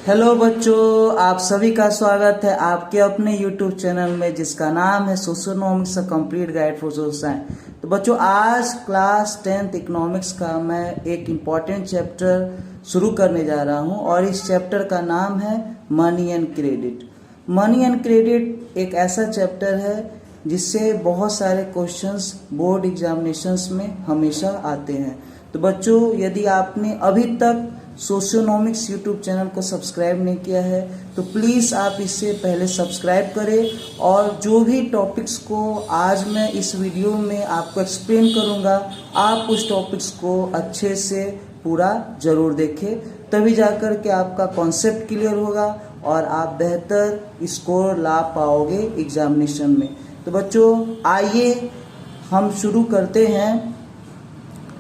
Hello बच्चों, आप सभी का स्वागत है आपके अपने YouTube चैनल में जिसका नाम है socionomics complete guide for social science. तो बच्चों, आज क्लास 10th इकोनॉमिक्स का मैं एक इम्पॉर्टेंट चैप्टर शुरू करने जा रहा हूं और इस चैप्टर का नाम है money and credit. Money and credit एक ऐसा चैप्टर है जिससे बहुत सारे क्वेश्चंस बोर्ड एग्जामिनेशंस में हमेशा आते हैं। तो बच्चों, यदि आपने अभी तक सोशियोनॉमिक्स यूट्यूब चैनल को सब्सक्राइब नहीं किया है तो प्लीज़ आप इससे पहले सब्सक्राइब करें और जो भी टॉपिक्स को आज मैं इस वीडियो में आपको एक्सप्लेन करूंगा, आप उस टॉपिक्स को अच्छे से पूरा ज़रूर देखें, तभी जाकर के आपका कॉन्सेप्ट क्लियर होगा और आप बेहतर स्कोर ला पाओगे एग्जामिनेशन में। तो बच्चों, आइए हम शुरू करते हैं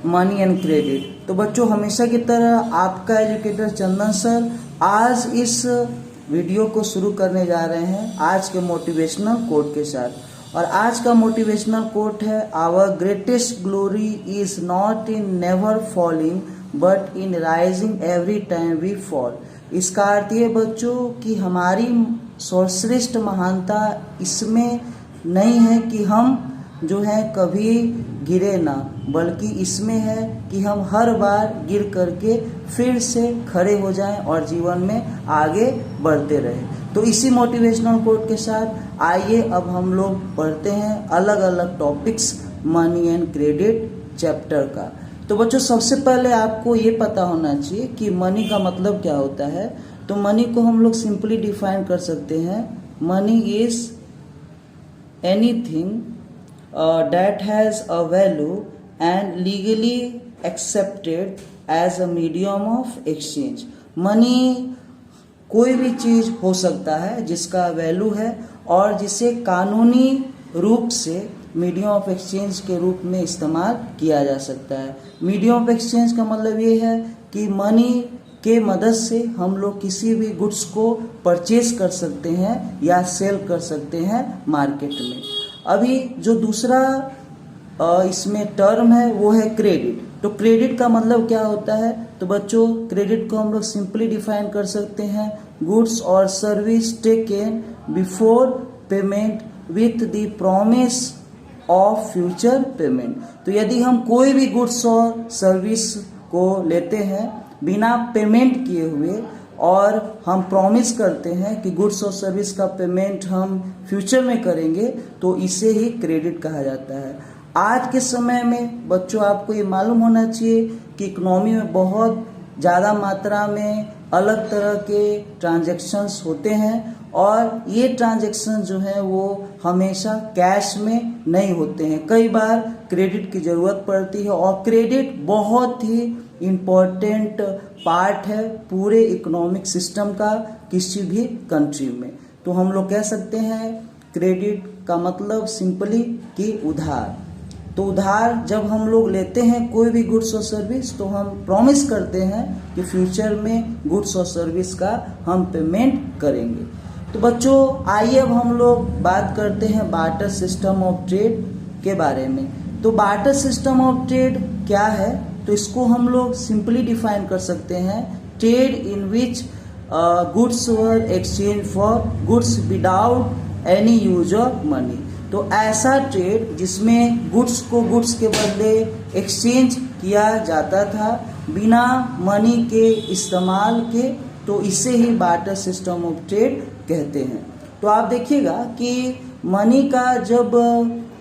मनी एंड क्रेडिट। तो बच्चों, हमेशा की तरह आपका एजुकेटर चंदन सर आज इस वीडियो को शुरू करने जा रहे हैं आज के मोटिवेशनल कोट के साथ। और आज का मोटिवेशनल कोट है, our greatest glory is not in never falling but in rising every time we fall. इसका अर्थ ये बच्चों कि हमारी सर्वश्रेष्ठ महानता इसमें नहीं है कि हम जो है कभी गिरे ना, बल्कि इसमें है कि हम हर बार गिर करके फिर से खड़े हो जाएं और जीवन में आगे बढ़ते रहें। तो इसी मोटिवेशनल कोट के साथ आइए अब हम लोग पढ़ते हैं अलग अलग topics money and credit chapter का। तो बच्चों, सबसे पहले आपको ये पता होना चाहिए कि मनी का मतलब क्या होता है। तो मनी को हम लोग सिंपली डिफाइन कर सकते हैं, money is anything that has a value and legally accepted as a medium of exchange। Money कोई भी चीज हो सकता है जिसका वैल्यू है और जिसे कानूनी रूप से मीडियम ऑफ एक्सचेंज के रूप में इस्तेमाल किया जा सकता है। मीडियम ऑफ एक्सचेंज का मतलब ये है कि मनी के मदद से हम लोग किसी भी गुड्स को परचेज कर सकते हैं या सेल कर सकते हैं मार्केट में। अभी जो दूसरा इसमें टर्म है वो है क्रेडिट। तो क्रेडिट का मतलब क्या होता है? तो बच्चों, क्रेडिट को हम लोग सिंपली डिफाइन कर सकते हैं, गुड्स और service taken before payment with the promise of future payment. तो यदि हम कोई भी गुड्स और सर्विस को लेते हैं बिना पेमेंट किए हुए और हम प्रॉमिस करते हैं कि गुड्स और सर्विस का पेमेंट हम फ्यूचर में करेंगे, तो इसे ही क्रेडिट कहा जाता है। आज के समय में बच्चों, आपको ये मालूम होना चाहिए कि इकोनॉमी में बहुत ज़्यादा मात्रा में अलग तरह के ट्रांजैक्शंस होते हैं और ये ट्रांजैक्शन जो है वो हमेशा कैश में नहीं होते हैं, कई बार क्रेडिट की ज़रूरत पड़ती है। और क्रेडिट बहुत ही इम्पोर्टेंट पार्ट है पूरे इकोनॉमिक सिस्टम का किसी भी कंट्री में। तो हम लोग कह सकते हैं क्रेडिट का मतलब सिंपली कि उधार। तो उधार जब हम लोग लेते हैं कोई भी गुड्स और सर्विस, तो हम प्रॉमिस करते हैं कि फ्यूचर में गुड्स और सर्विस का हम पेमेंट करेंगे। तो बच्चों, आइए अब हम लोग बात करते हैं बार्टर सिस्टम ऑफ ट्रेड के बारे में। तो बार्टर सिस्टम ऑफ ट्रेड क्या है? तो इसको हम लोग सिंपली डिफाइन कर सकते हैं, trade in which goods were exchange for goods without any use of money. तो ऐसा ट्रेड जिसमें गुड्स को गुड्स के बदले एक्सचेंज किया जाता था बिना मनी के इस्तेमाल के, तो इसे ही बार्टर सिस्टम ऑफ ट्रेड कहते हैं। तो आप देखिएगा कि मनी का जब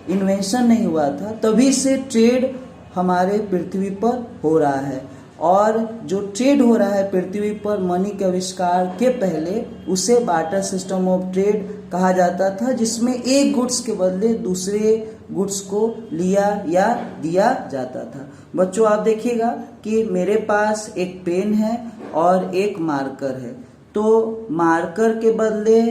इन्वेंशन नहीं हुआ था तभी से ट्रेड हमारे पृथ्वी पर हो रहा है, और जो ट्रेड हो रहा है पृथ्वी पर मनी के आविष्कार के पहले उसे बार्टर सिस्टम ऑफ ट्रेड कहा जाता था, जिसमें एक गुड्स के बदले दूसरे गुड्स को लिया या दिया जाता था। बच्चों, आप देखिएगा कि मेरे पास एक पेन है और एक मार्कर है, तो मार्कर के बदले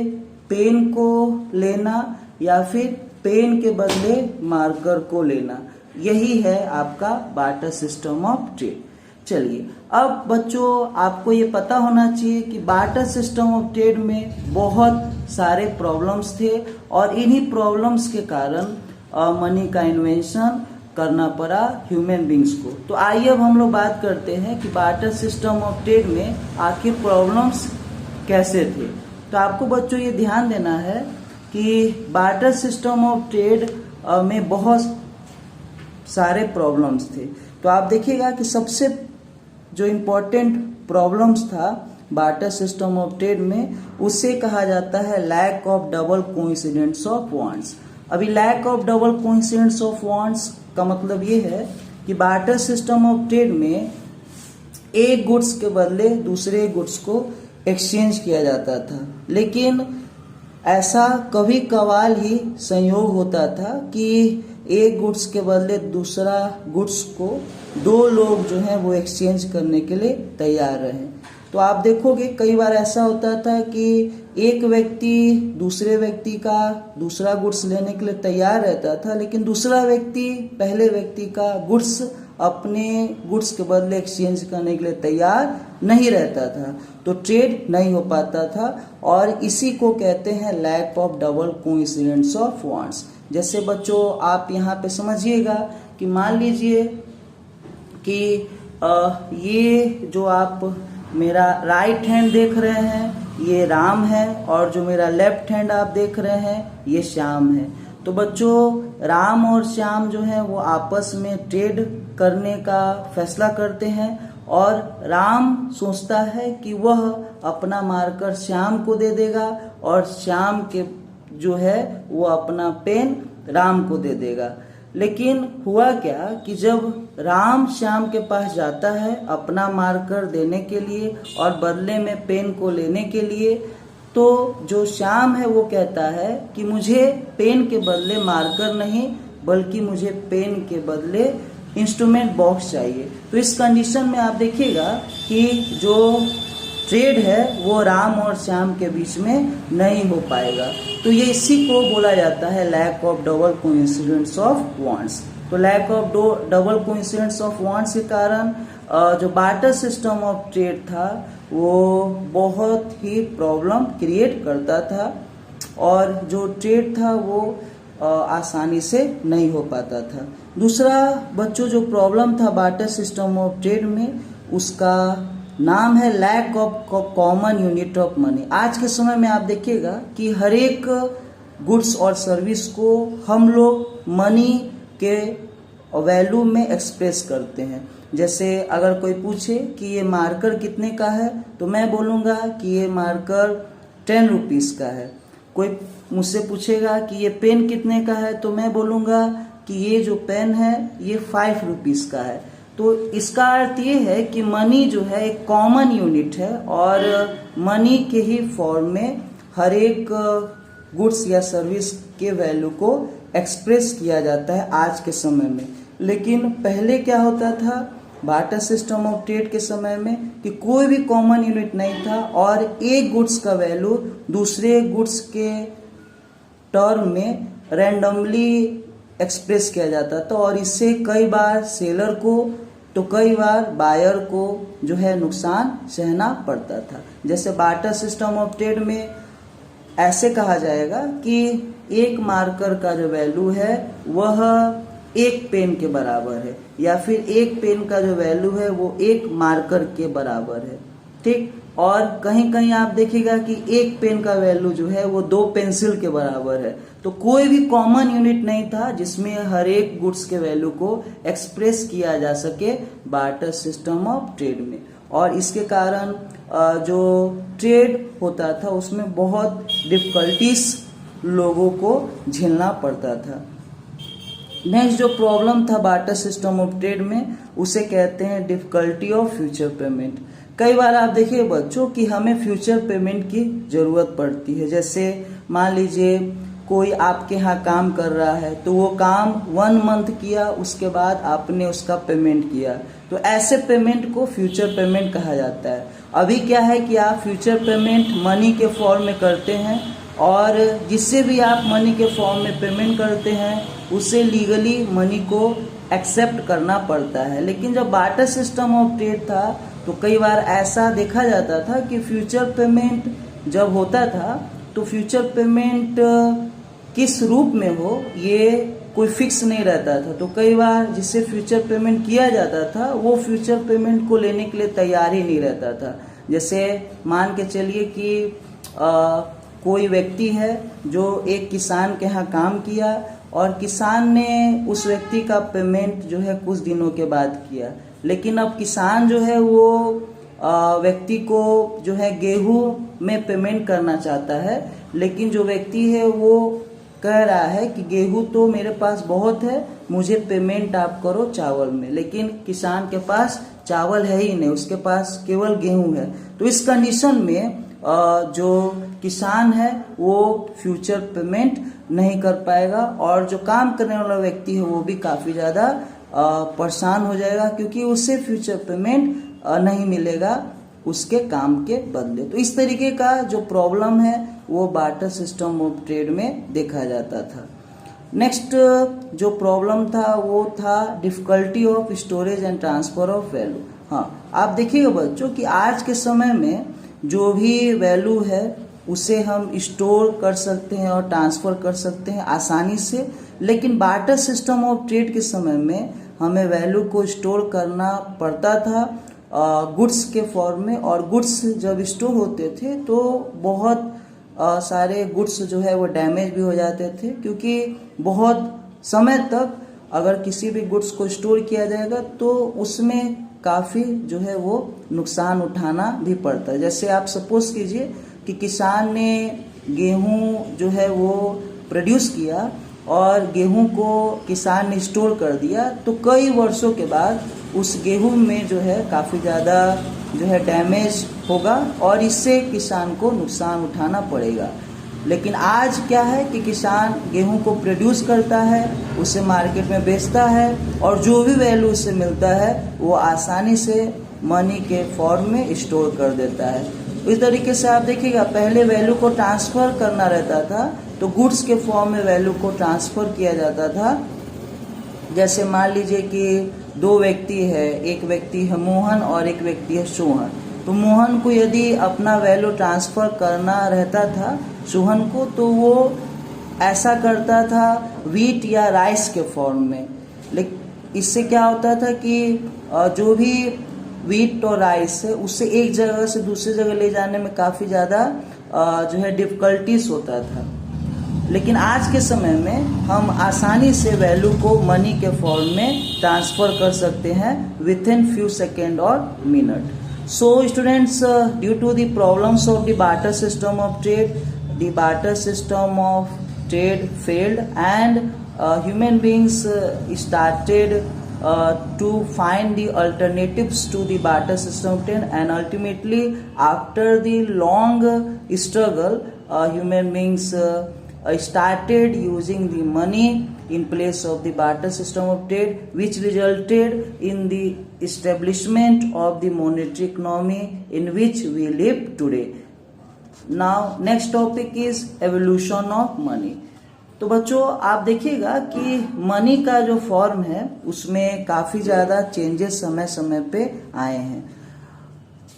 पेन को लेना या फिर पेन के बदले मार्कर को लेना, यही है आपका बार्टर सिस्टम ऑफ ट्रेड। चलिए, अब बच्चों, आपको ये पता होना चाहिए कि बार्टर सिस्टम ऑफ ट्रेड में बहुत सारे प्रॉब्लम्स थे और इन्हीं प्रॉब्लम्स के कारण मनी का इन्वेंशन करना पड़ा ह्यूमन बींग्स को। तो आइए अब हम लोग बात करते हैं कि बार्टर सिस्टम ऑफ ट्रेड में आखिर प्रॉब्लम्स कैसे थे। तो आपको बच्चों ये ध्यान देना है कि बार्टर सिस्टम ऑफ ट्रेड में बहुत सारे प्रॉब्लम्स थे। तो आप देखिएगा कि सबसे जो इम्पोर्टेंट प्रॉब्लम्स था बार्टर सिस्टम ऑफ ट्रेड में, उसे कहा जाता है lack of double coincidence of wants. अभी lack of double coincidence of wants का मतलब ये है कि बार्टर सिस्टम ऑफ ट्रेड में एक गुड्स के बदले दूसरे गुड्स को एक्सचेंज किया जाता था, लेकिन ऐसा कभी कभार ही संयोग होता था कि एक गुड्स के बदले दूसरा गुड्स को दो लोग जो हैं वो एक्सचेंज करने के लिए तैयार रहे। तो आप देखोगे कई बार ऐसा होता था कि एक व्यक्ति दूसरे व्यक्ति का दूसरा गुड्स लेने के लिए तैयार रहता था, लेकिन दूसरा व्यक्ति पहले व्यक्ति का गुड्स अपने गुड्स के बदले एक्सचेंज करने के लिए तैयार नहीं रहता था, तो ट्रेड नहीं हो पाता था। और इसी को कहते हैं lack of double coincidence of wants. जैसे बच्चों आप यहाँ पे समझिएगा कि मान लीजिए कि ये जो आप मेरा राइट हैंड देख रहे हैं ये राम है, और जो मेरा लेफ्ट हैंड आप देख रहे हैं ये श्याम है। तो बच्चों राम और श्याम जो है वो आपस में ट्रेड करने का फैसला करते हैं, और राम सोचता है कि वह अपना मार्कर श्याम को दे देगा और श्याम के जो है वो अपना पेन राम को दे देगा। लेकिन हुआ क्या कि जब राम श्याम के पास जाता है अपना मार्कर देने के लिए और बदले में पेन को लेने के लिए, तो जो श्याम है वो कहता है कि मुझे पेन के बदले मार्कर नहीं बल्कि मुझे पेन के बदले इंस्ट्रूमेंट बॉक्स चाहिए। तो इस कंडीशन में आप देखिएगा कि जो ट्रेड है वो राम और श्याम के बीच में नहीं हो पाएगा। तो ये इसी को बोला जाता है lack of double coincidence of wants. तो lack of double coincidence of wants के कारण जो बार्टर सिस्टम ऑफ ट्रेड था वो बहुत ही प्रॉब्लम क्रिएट करता था, और जो ट्रेड था वो आसानी से नहीं हो पाता था। दूसरा बच्चों जो प्रॉब्लम था बार्टर सिस्टम ऑफ ट्रेड में, उसका नाम है lack of common unit of money. आज के समय में आप देखिएगा कि हर एक गुड्स और सर्विस को हम लोग मनी के वैल्यू में एक्सप्रेस करते हैं। जैसे अगर कोई पूछे कि ये मार्कर कितने का है तो मैं बोलूँगा कि ये मार्कर 10 रुपीज़ का है। कोई मुझसे पूछेगा कि ये पेन कितने का है तो मैं बोलूँगा कि ये जो पेन है ये 5 रुपीज़ का है। तो इसका अर्थ ये है कि मनी जो है एक कॉमन यूनिट है, और मनी के ही फॉर्म में हर एक गुड्स या सर्विस के वैल्यू को एक्सप्रेस किया जाता है आज के समय में। लेकिन पहले क्या होता था बार्टर सिस्टम ऑफ ट्रेड के समय में कि कोई भी कॉमन यूनिट नहीं था, और एक गुड्स का वैल्यू दूसरे गुड्स के टर्म में रैंडमली एक्सप्रेस किया जाता था, और इससे कई बार सेलर को तो कई बार बायर को जो है नुकसान सहना पड़ता था। जैसे बार्टर सिस्टम ऑफ ट्रेड में ऐसे कहा जाएगा कि एक मार्कर का जो वैल्यू है वह एक पेन के बराबर है, या फिर एक पेन का जो वैल्यू है वो एक मार्कर के बराबर है, ठीक। और कहीं कहीं आप देखिएगा कि एक पेन का वैल्यू जो है वो 2 पेंसिल के बराबर है। तो कोई भी कॉमन यूनिट नहीं था जिसमें हर एक गुड्स के वैल्यू को एक्सप्रेस किया जा सके बार्टर सिस्टम ऑफ ट्रेड में, और इसके कारण जो ट्रेड होता था उसमें बहुत डिफिकल्टीज लोगों को झेलना पड़ता था। नेक्स्ट जो प्रॉब्लम था बार्टर सिस्टम ऑफ ट्रेड में उसे कहते हैं डिफिकल्टी ऑफ फ्यूचर पेमेंट। कई बार आप देखिए बच्चों कि हमें फ्यूचर पेमेंट की ज़रूरत पड़ती है। जैसे मान लीजिए कोई आपके यहाँ काम कर रहा है तो वो काम 1 मंथ किया, उसके बाद आपने उसका पेमेंट किया, तो ऐसे पेमेंट को फ्यूचर पेमेंट कहा जाता है। अभी क्या है कि आप फ्यूचर पेमेंट मनी के फॉर्म में करते हैं, और जिससे भी आप मनी के फॉर्म में पेमेंट करते हैं उसे लीगली मनी को एक्सेप्ट करना पड़ता है। लेकिन जब बार्टर सिस्टम ऑफ ट्रेड था तो कई बार ऐसा देखा जाता था कि फ्यूचर पेमेंट जब होता था तो फ्यूचर पेमेंट किस रूप में हो ये कोई फिक्स नहीं रहता था। तो कई बार जिससे फ्यूचर पेमेंट किया जाता था वो फ्यूचर पेमेंट को लेने के लिए तैयार ही नहीं रहता था। जैसे मान के चलिए कि कोई व्यक्ति है जो एक किसान के यहाँ काम किया और किसान ने उस व्यक्ति का पेमेंट जो है कुछ दिनों के बाद किया, लेकिन अब किसान जो है वो व्यक्ति को जो है गेहूं में पेमेंट करना चाहता है, लेकिन जो व्यक्ति है वो कह रहा है कि गेहूं तो मेरे पास बहुत है, मुझे पेमेंट आप करो चावल में, लेकिन किसान के पास चावल है ही नहीं, उसके पास केवल गेहूं है। तो इस कंडीशन में जो किसान है वो फ्यूचर पेमेंट नहीं कर पाएगा और जो काम करने वाला व्यक्ति है वो भी काफ़ी ज़्यादा परेशान हो जाएगा, क्योंकि उससे फ्यूचर पेमेंट नहीं मिलेगा उसके काम के बदले। तो इस तरीके का जो प्रॉब्लम है वो बार्टर सिस्टम ऑफ ट्रेड में देखा जाता था। नेक्स्ट जो प्रॉब्लम था वो था difficulty of storage and transfer of value. हाँ, आप देखिएगा बच्चों कि आज के समय में जो भी वैल्यू है उसे हम स्टोर कर सकते हैं और ट्रांसफ़र कर सकते हैं आसानी से, लेकिन बार्टर सिस्टम ऑफ ट्रेड के समय में हमें वैल्यू को स्टोर करना पड़ता था गुड्स के फॉर्म में, और गुड्स जब स्टोर होते थे तो बहुत सारे गुड्स जो है वो डैमेज भी हो जाते थे, क्योंकि बहुत समय तक अगर किसी भी गुड्स को स्टोर किया जाएगा तो उसमें काफ़ी जो है वो नुकसान उठाना भी पड़ता है। जैसे आप सपोज कीजिए कि किसान ने गेहूं जो है वो प्रोड्यूस किया और गेहूं को किसान ने स्टोर कर दिया, तो कई वर्षों के बाद उस गेहूं में जो है काफ़ी ज़्यादा जो है डैमेज होगा और इससे किसान को नुकसान उठाना पड़ेगा। लेकिन आज क्या है कि किसान गेहूं को प्रोड्यूस करता है, उसे मार्केट में बेचता है और जो भी वैल्यू उससे मिलता है वो आसानी से मनी के फॉर्म में स्टोर कर देता है। इस तरीके से आप देखिएगा पहले वैल्यू को ट्रांसफ़र करना रहता था तो गुड्स के फॉर्म में वैल्यू को ट्रांसफ़र किया जाता था। जैसे मान लीजिए कि दो व्यक्ति है, एक व्यक्ति है मोहन और एक व्यक्ति है सोहन, तो मोहन को यदि अपना वैल्यू ट्रांसफ़र करना रहता था सोहन को, तो वो ऐसा करता था वीट या राइस के फॉर्म में। लेकिन इससे क्या होता था कि जो भी वीट और राइस है उससे एक जगह से दूसरी जगह ले जाने में काफ़ी ज़्यादा जो है डिफ़िकल्टीज होता था। लेकिन आज के समय में हम आसानी से वैल्यू को मनी के फॉर्म में ट्रांसफ़र कर सकते हैं विथ इन फ्यू सेकेंड और minute. So students, due to the problems of the barter system of trade, the barter system of trade failed and human beings started to find the alternatives to the barter system of trade, and ultimately after the long struggle human beings started using the money in place of the barter system of trade, which resulted in the establishment of the monetary economy in which we live today. Now next topic is evolution of money. तो बच्चों आप देखिएगा कि money का जो form है उसमें काफ़ी ज़्यादा चेंजेस समय समय पे आए हैं।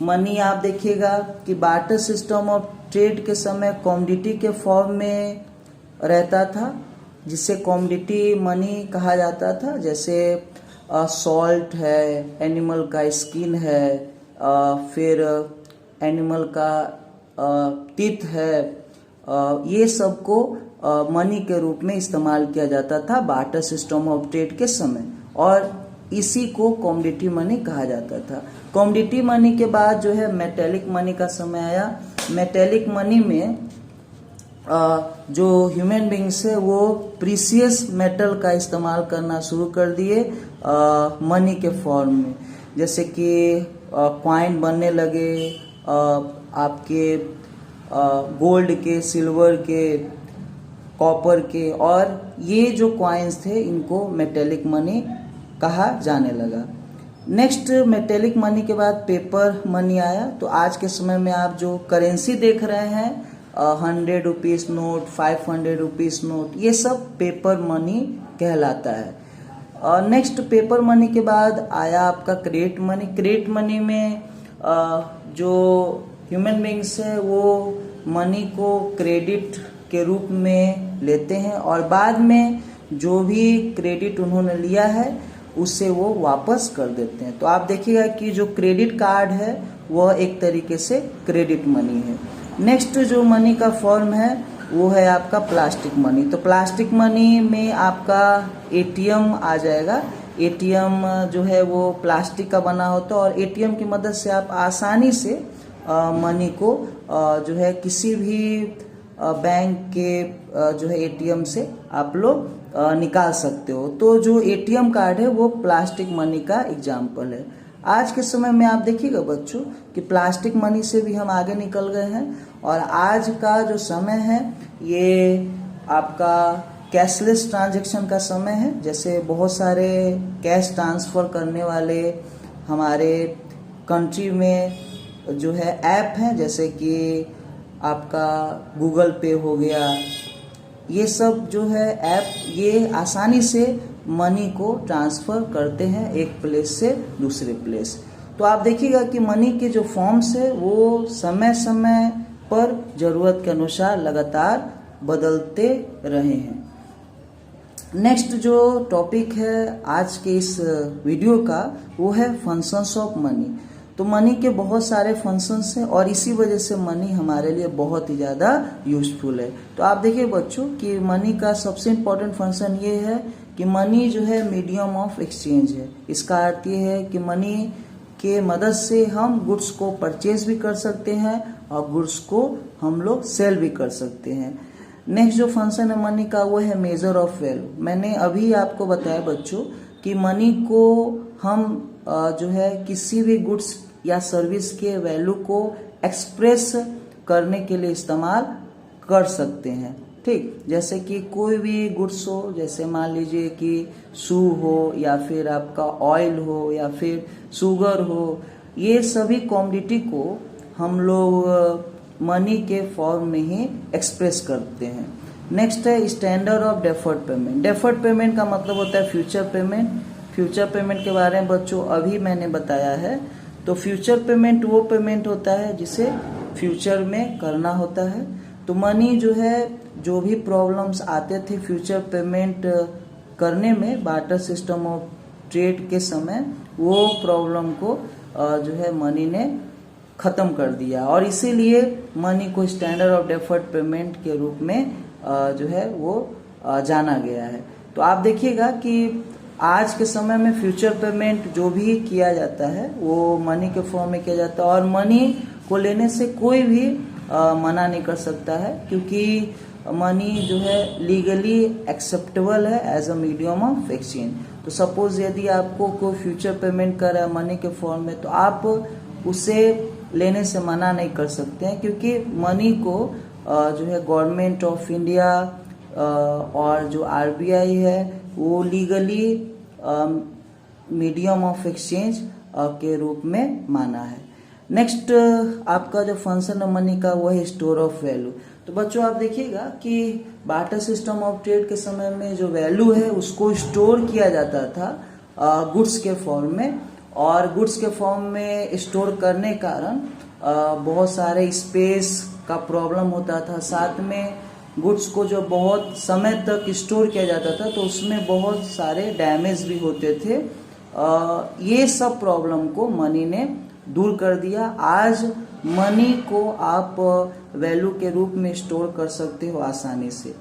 मनी आप देखिएगा कि बार्टर सिस्टम ऑफ ट्रेड के समय कमोडिटी के फॉर्म में रहता था, जिसे कमोडिटी मनी कहा जाता था। जैसे सॉल्ट है, एनिमल का स्किन है, फिर एनिमल का टीथ है, ये सब को मनी के रूप में इस्तेमाल किया जाता था बार्टर सिस्टम ऑफ ट्रेड के समय, और इसी को कमोडिटी मनी कहा जाता था। कमोडिटी मनी के बाद जो है मेटेलिक मनी का समय आया। मेटेलिक मनी में जो ह्यूमन बींग्स है वो प्रीसियस मेटल का इस्तेमाल करना शुरू कर दिए मनी के फॉर्म में। जैसे कि कॉइन बनने लगे आपके गोल्ड के, सिल्वर के, कॉपर के, और ये जो कॉइन्स थे इनको मेटेलिक मनी कहा जाने लगा। नेक्स्ट मेटेलिक मनी के बाद पेपर मनी आया। तो आज के समय में आप जो करेंसी देख रहे हैं 100 रुपीज़ नोट, 500 रुपीज़ नोट, ये सब पेपर मनी कहलाता है। नेक्स्ट पेपर मनी के बाद आया आपका क्रेडिट मनी। क्रेडिट मनी में जो ह्यूमन बींग्स है वो मनी को क्रेडिट के रूप में लेते हैं और बाद में जो भी क्रेडिट उन्होंने लिया है उसे वो वापस कर देते हैं। तो आप देखिएगा कि जो क्रेडिट कार्ड है वह एक तरीके से क्रेडिट मनी है। नेक्स्ट जो मनी का फॉर्म है वो है आपका प्लास्टिक मनी। तो प्लास्टिक मनी में आपका एटीएम आ जाएगा। एटीएम जो है वो प्लास्टिक का बना होता है और एटीएम की मदद से आप आसानी से मनी को जो है किसी भी बैंक के जो है एटीएम से आप लोग निकाल सकते हो। तो जो एटीएम कार्ड है वो प्लास्टिक मनी का एग्जाम्पल है। आज के समय में आप देखिएगा बच्चों कि प्लास्टिक मनी से भी हम आगे निकल गए हैं और आज का जो समय है ये आपका कैशलेस ट्रांजैक्शन का समय है। जैसे बहुत सारे कैश ट्रांसफ़र करने वाले हमारे कंट्री में जो है ऐप हैं, जैसे कि आपका गूगल पे हो गया, ये सब जो है ऐप ये आसानी से मनी को ट्रांसफ़र करते हैं एक प्लेस से दूसरे प्लेस। तो आप देखिएगा कि मनी के जो फॉर्म्स है वो समय समय पर ज़रूरत के अनुसार लगातार बदलते रहे हैं। नेक्स्ट जो टॉपिक है आज के इस वीडियो का वो है फंक्शंस ऑफ मनी। तो मनी के बहुत सारे फंक्शंस हैं और इसी वजह से मनी हमारे लिए बहुत ही ज़्यादा यूजफुल है। तो आप देखिए बच्चों कि मनी का सबसे इम्पोर्टेंट फंक्शन ये है कि मनी जो है मीडियम ऑफ एक्सचेंज है। इसका अर्थ ये है कि मनी के मदद से हम गुड्स को परचेज भी कर सकते हैं और गुड्स को हम लोग सेल भी कर सकते हैं। नेक्स्ट जो फंक्शन है मनी का वो है मेजर ऑफ वैल्यू। मैंने अभी आपको बताया बच्चों कि मनी को हम जो है किसी भी गुड्स या सर्विस के वैल्यू को एक्सप्रेस करने के लिए इस्तेमाल कर सकते हैं। ठीक, जैसे कि कोई भी गुड्स हो, जैसे मान लीजिए कि शू हो या फिर आपका ऑयल हो या फिर शुगर हो, ये सभी कमोडिटी को हम लोग मनी के फॉर्म में ही एक्सप्रेस करते हैं। नेक्स्ट है standard of deferred payment. Deferred payment का मतलब होता है फ्यूचर पेमेंट। फ्यूचर पेमेंट के बारे में बच्चों अभी मैंने बताया है। तो फ्यूचर पेमेंट वो पेमेंट होता है जिसे फ्यूचर में करना होता है। तो मनी जो है जो भी प्रॉब्लम्स आते थे फ्यूचर पेमेंट करने में बार्टर सिस्टम ऑफ ट्रेड के समय, वो प्रॉब्लम को जो है मनी ने ख़त्म कर दिया और इसीलिए मनी को स्टैंडर्ड ऑफ डेफर्ड पेमेंट के रूप में जो है वो जाना गया है। तो आप देखिएगा कि आज के समय में फ्यूचर पेमेंट जो भी किया जाता है वो मनी के फॉर्म में किया जाता है और मनी को लेने से कोई भी मना नहीं कर सकता है, क्योंकि मनी जो है लीगली एक्सेप्टेबल है as a medium of exchange. तो सपोज यदि आपको कोई फ्यूचर पेमेंट कर रहा है मनी के फॉर्म में, तो आप उसे लेने से मना नहीं कर सकते हैं, क्योंकि मनी को जो है गवर्नमेंट ऑफ इंडिया और जो आरबीआई है वो लीगली मीडियम ऑफ एक्सचेंज के रूप में माना है। नेक्स्ट आपका जो फंक्शन है मनी का वो है स्टोर ऑफ वैल्यू। तो बच्चों आप देखिएगा कि बार्टर सिस्टम ऑफ ट्रेड के समय में जो वैल्यू है उसको स्टोर किया जाता था गुड्स के फॉर्म में, और गुड्स के फॉर्म में स्टोर करने के कारण बहुत सारे स्पेस का प्रॉब्लम होता था। साथ में गुड्स को जो बहुत समय तक स्टोर किया जाता था तो उसमें बहुत सारे डैमेज भी होते थे। ये सब प्रॉब्लम को मनी ने दूर कर दिया। आज मनी को आप वैल्यू के रूप में स्टोर कर सकते हो आसानी से।